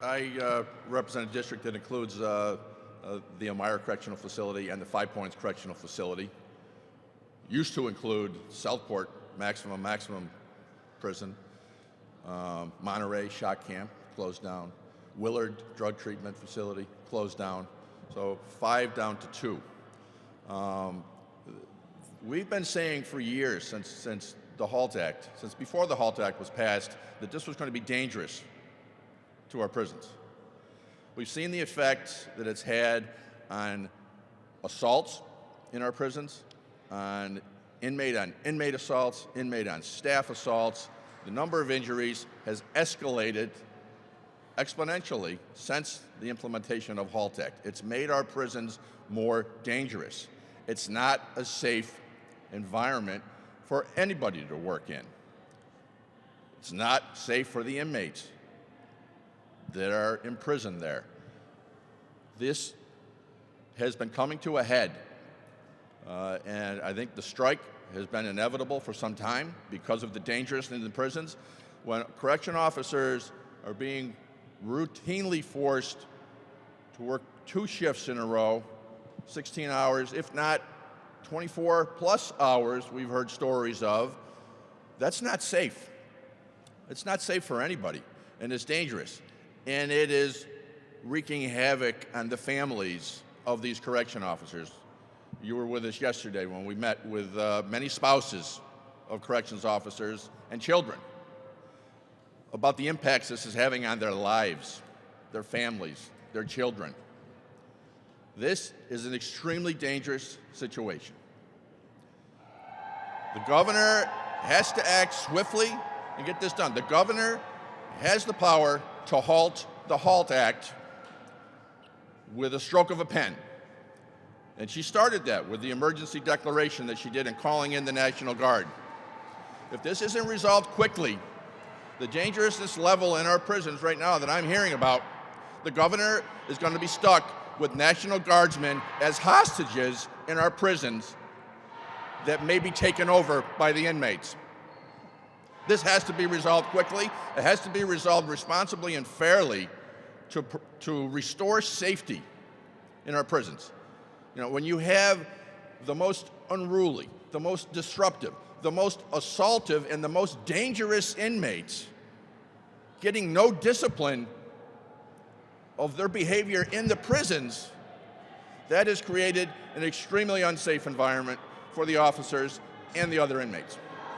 I represent a district that includes the Elmira Correctional Facility and the Five Points Correctional Facility. Used to include Southport Maximum Prison, Monterey Shock Camp, closed down, Willard Drug Treatment Facility, closed down, so 5 down to 2. We've been saying for years, since the HALT Act, since before the HALT Act was passed, that this was going to be dangerous to our prisons. We've seen the effect that it's had on assaults in our prisons, on inmate assaults, inmate on staff assaults. The number of injuries has escalated exponentially since the implementation of HALT Act. It's made our prisons more dangerous. It's not a safe environment for anybody to work in. It's not safe for the inmates that are imprisoned there. This has been coming to a head, and I think the strike has been inevitable for some time because of the dangerousness in the prisons. When correction officers are being routinely forced to work 2 shifts in a row, 16 hours, if not 24 plus hours, we've heard stories of, that's not safe. It's not safe for anybody, and it's dangerous. And it is wreaking havoc on the families of these correction officers. You were with us yesterday when we met with many spouses of corrections officers and children about the impacts this is having on their lives, their families, their children. This is an extremely dangerous situation. The governor has to act swiftly and get this done. The governor has the power to halt the HALT Act with a stroke of a pen. And she started that with the emergency declaration that she did in calling in the National Guard. If this isn't resolved quickly, the dangerousness level in our prisons right now that I'm hearing about, the governor is going to be stuck with National Guardsmen as hostages in our prisons that may be taken over by the inmates. This has to be resolved quickly. It has to be resolved responsibly and fairly to restore safety in our prisons. You know, when you have the most unruly, the most disruptive, the most assaultive, and the most dangerous inmates getting no discipline of their behavior in the prisons, that has created an extremely unsafe environment for the officers and the other inmates.